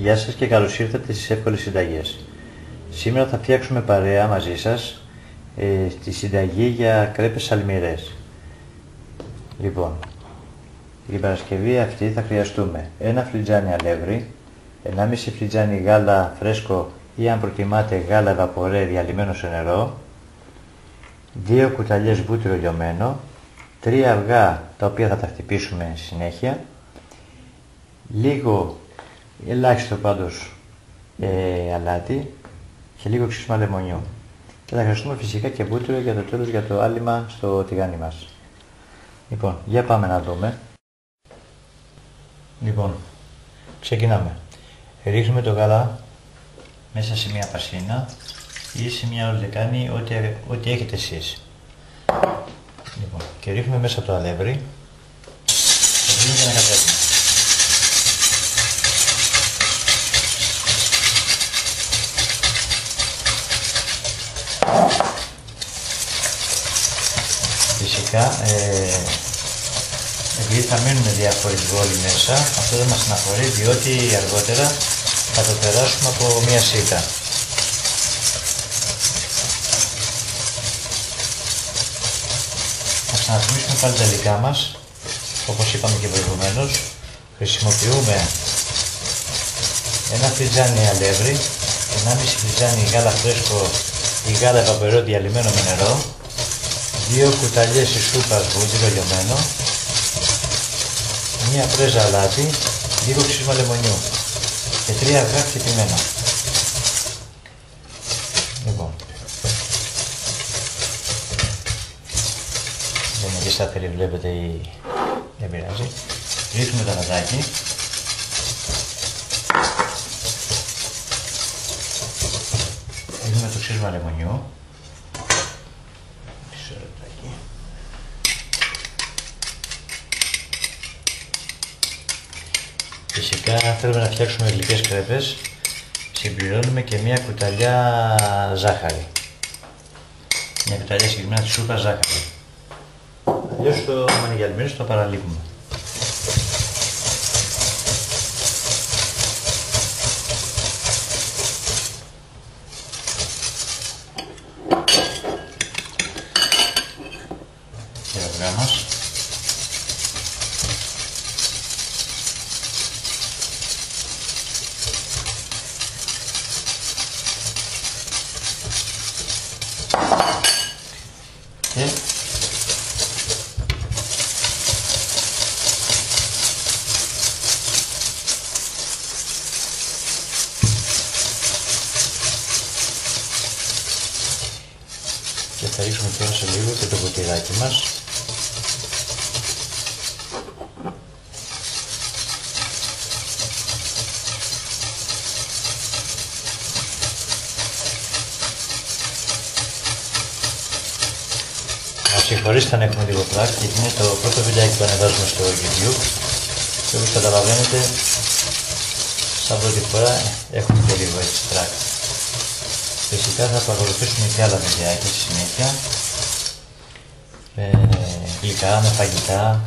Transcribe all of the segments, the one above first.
Γεια σας και καλώς ήρθατε στις εύκολες συνταγές. Σήμερα θα φτιάξουμε παρέα μαζί σας τη συνταγή για κρέπες αλμυρές. Λοιπόν, για την Παρασκευή αυτή θα χρειαστούμε ένα φλιτζάνι αλεύρι, 1,5 φλιτζάνι γάλα φρέσκο ή αν προτιμάτε γάλα ευαπορέ διαλυμένο σε νερό, 2 κουταλιές βούτυρο λιωμένο, 3 αυγά τα οποία θα τα χτυπήσουμε συνέχεια, λίγο ελάχιστο πάντως αλάτι και λίγο ξύσμα λεμονιού. Και θα χρειαστούμε φυσικά και βούτυρο για το τέλος για το άλυμα στο τηγάνι μας. Λοιπόν, για πάμε να δούμε. Λοιπόν, ξεκινάμε. Ρίχνουμε το γάλα μέσα σε μια πασίνα ή σε μια ολοκάνη, ό,τι έχετε εσείς. Λοιπόν, και ρίχνουμε μέσα το αλεύρι και να κατέβουμε. Φυσικά, επειδή θα μείνουν διάφοροι βόλοι μέσα, αυτό δεν μας αναφορεί, διότι αργότερα θα το περάσουμε από μία σίτα. Θα ξαναθυμίσουμε πάλι τα υλικά μας, όπως είπαμε και προηγουμένως. Χρησιμοποιούμε ένα φλιτζάνι αλεύρι, 1,5 φλιτζάνι γάλα φρέσκο ή γάλα ευαπορέ διαλυμένο με νερό, 2 κουταλιές σούπας βούτυρο λιωμένο, μία πρέζα αλάτι, λίγο ξύσμα λεμονιού και 3 αυγά χτυπημένα. Λοιπόν, δεν είναι και σταθερή, βλέπετε, δεν πειράζει. Ρίχνουμε το αλατάκι. Ρίχνουμε το ξύσμα λεμονιού. Φυσικά θέλουμε να φτιάξουμε γλυκές κρέπες, συμπληρώνουμε και μία κουταλιά ζάχαρη. Μια κουταλιά συγκεκριμένα της σούπας ζάχαρη. Αλλιώς το μανιγιαλμένο το παραλείπουμε. Και τα αυγά μας. Και θα ρίξουμε τώρα σε λίγο και το ποτηράκι μας. Συγχωρήστε αν έχουμε λίγο πλάκ, γιατί είναι το πρώτο βιντεάκι που ανεβάζουμε στο YouTube και όπως καταλαβαίνετε, σαν πρώτη φορά έχουμε και λίγο έτσι τράκ. Φυσικά θα παρακολουθήσουμε και άλλα βιντεάκια στη συνέχεια, γλυκά, με φαγητά.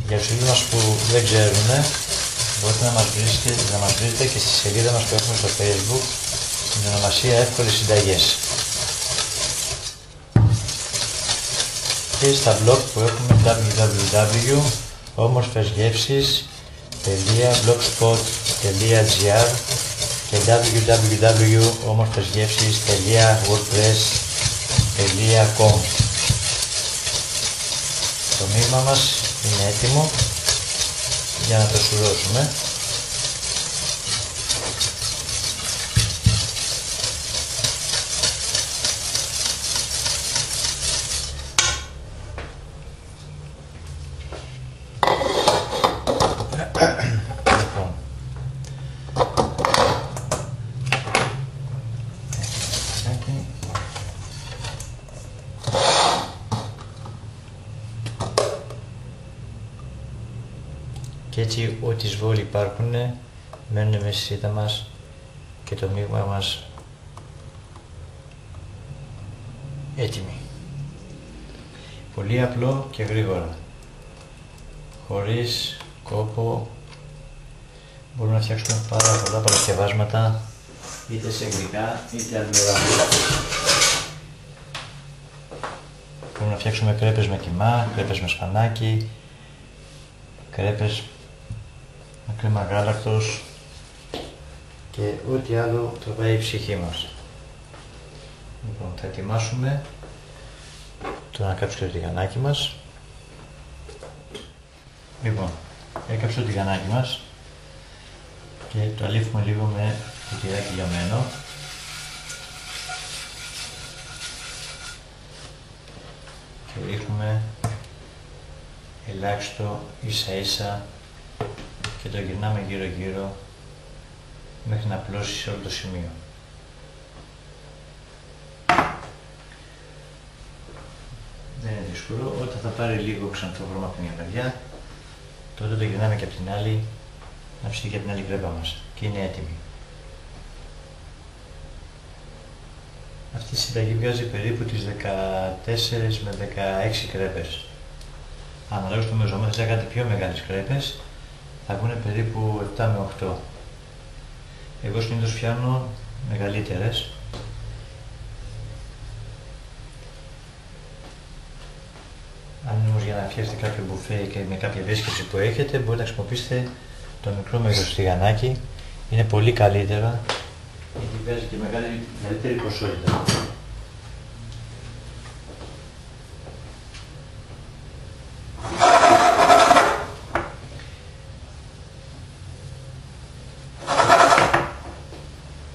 Για τους φίλους μας που δεν ξέρουν, μπορείτε να μας βρείτε και στη σελίδα μας που έχουμε στο Facebook, στην ονομασία Εύκολες Συνταγές. Και στα blog που έχουμε www.omorfesgevsis.blogspot.gr και www.omorfesgevsis.wordpress.com. Το μείγμα μας είναι έτοιμο για να το σουρώσουμε. Και έτσι ό,τι σβόλοι υπάρχουν μένουν μέσα στη σίτα μας και το μείγμα μας έτοιμη. Πολύ απλό και γρήγορα. Χωρίς κόπο μπορούμε να φτιάξουμε πάρα πολλά παρασκευάσματα, είτε σε γλυκά είτε αλμυρά. Μπορούμε να φτιάξουμε κρέπες με κιμά, κρέπες με σπανάκι, κρέπες με κρέμα γάλακτος και ό,τι άλλο τραβάει η ψυχή μας. Λοιπόν, θα ετοιμάσουμε το ανακάψιμο τηγανάκι μας. Λοιπόν, έκαψε το τηγανάκι μας και το αλήφουμε λίγο με το τυράκι λιωμένο. Και ρίχνουμε ελάχιστο ίσα ίσα και το γυρνάμε γύρω γύρω μέχρι να απλώσει σε όλο το σημείο. Δεν είναι δύσκολο. Όταν θα πάρει λίγο ξανθό χρώμα από την μια μεριά, τότε το γυρνάμε και από την άλλη να ψηθεί και από την άλλη κρέπα μας και είναι έτοιμη. Αυτή η συνταγή βγάζει περίπου τις 14 με 16 κρέπες. Αναλόγως το μεζόμα, θες να κάνετε πιο μεγάλες κρέπες, θα βγουν περίπου 7 με 8. Εγώ συνήθως φτιάχνω μεγαλύτερες. Αν όμως για να φτιάξετε κάποιο μπουφέ και με κάποια επίσκεψη που έχετε, μπορείτε να χρησιμοποιήσετε το μικρό μέγεθος τηγανάκι. Είναι πολύ καλύτερα, γιατί βγάζει και μεγαλύτερη ποσότητα.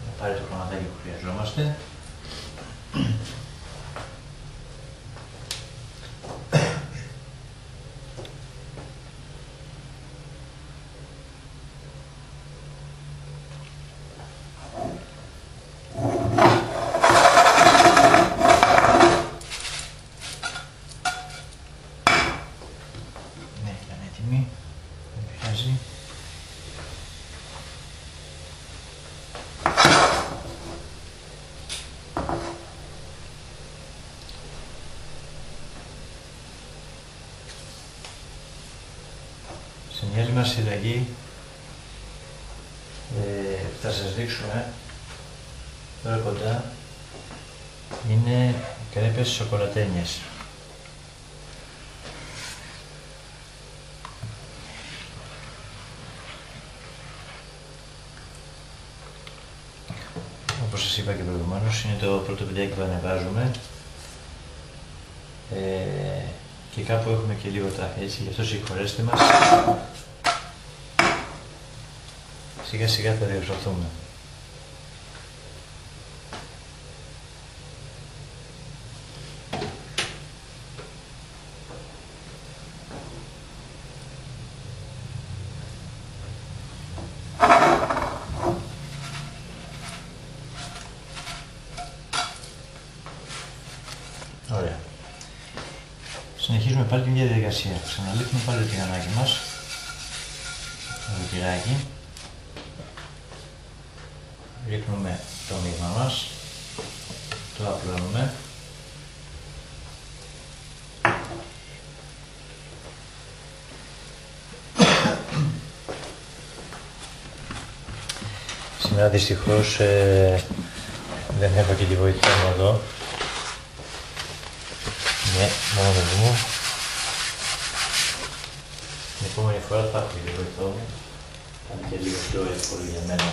Να πάρει το χρωματάκι που χρειαζόμαστε. Στην άλλη μας συνταγή θα σας δείξουμε τώρα κοντά είναι κρέπες σοκολατένιες. Όπως σας είπα και προηγουμένως, είναι το πρώτο βιντεάκι που ανεβάζουμε και κάπου έχουμε και λίγο τάχη, έτσι, γι' αυτό συγχωρέστε μας. Σιγά σιγά θα διορθωθούμε. Ωραία. Συνεχίζουμε πάλι την ίδια διαδικασία. Ξαναλήφουμε πάλι το τηγανάκι μας, το τυράκι. Ρίχνουμε το μείγμα μας, το απλώνουμε. Σήμερα δυστυχώς δεν έχω και τη βοήθεια μου εδώ. Ναι, μόνο μου. Την επόμενη φορά θα έχω τη βοήθεια μου. Θα είναι και λίγο πιο εύκολο για μένα.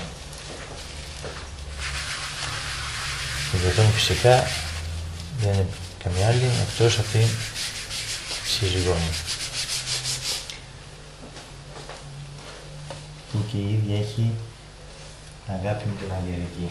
Η βοήθεια μου φυσικά δεν είναι καμιά άλλη εκτός αυτή η σύζυγό μου. Που και η ίδια έχει αγάπη με την Αγγελική.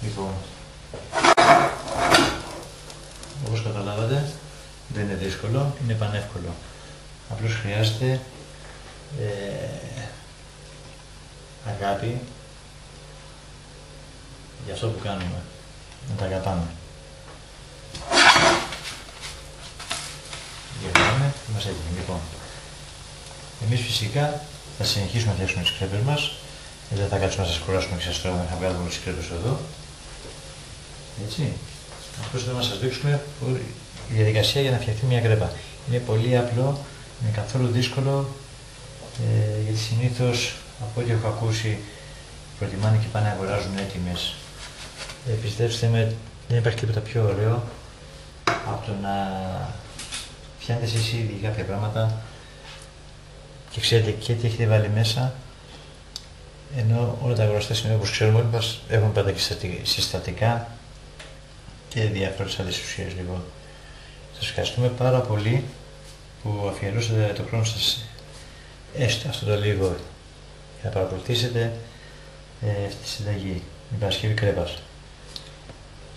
Λοιπόν, όπως καταλάβατε, δεν είναι δύσκολο, είναι πανεύκολο. Απλώς χρειάζεται αγάπη για αυτό που κάνουμε, να τα αγαπάμε. Γυρνάμε, είμαστε έτοιμοι. Λοιπόν, εμείς φυσικά θα συνεχίσουμε να φτιάξουμε τις κρέπες μας. Δεν θα κάτσουμε να σας κουράσουμε και σας τρώμε, θα βγάλουμε όλες τις κρέπες εδώ. Έτσι. Απλώς θέλω να σας δείξουμε η διαδικασία για να φτιαχτεί μια κρέπα. Είναι πολύ απλό, είναι καθόλου δύσκολο, γιατί συνήθως από ό,τι έχω ακούσει προτιμάνε και πάνε να αγοράζουν έτοιμες. Πιστέψτε με, δεν υπάρχει τίποτα πιο ωραίο από το να φτιάνετε εσείς ήδη κάποια πράγματα και ξέρετε και τι έχετε βάλει μέσα, ενώ όλα τα αγοραστά σημεία, όπως ξέρουμε όλοι μας, έχουν πάντα και συστατικά και διάφορες άλλες ουσίες. Λοιπόν, σας ευχαριστούμε πάρα πολύ που αφιερώσατε το χρόνο σας, έστω αυτό το λίγο, για να παρακολουθήσετε αυτή τη συνταγή, την Παρασκευή κρέπας.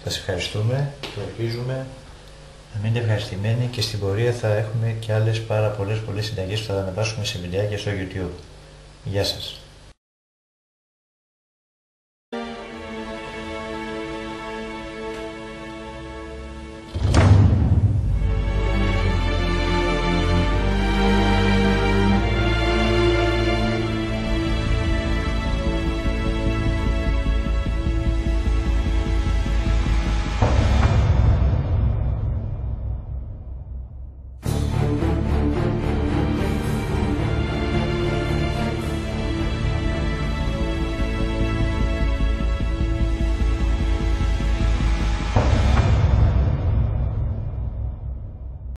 Σας ευχαριστούμε και ελπίζουμε να μείνετε ευχαριστημένοι και στην πορεία θα έχουμε και άλλες πάρα πολλές συνταγές που θα ανεβάσουμε σε βιντεάκια στο YouTube. Γεια σας.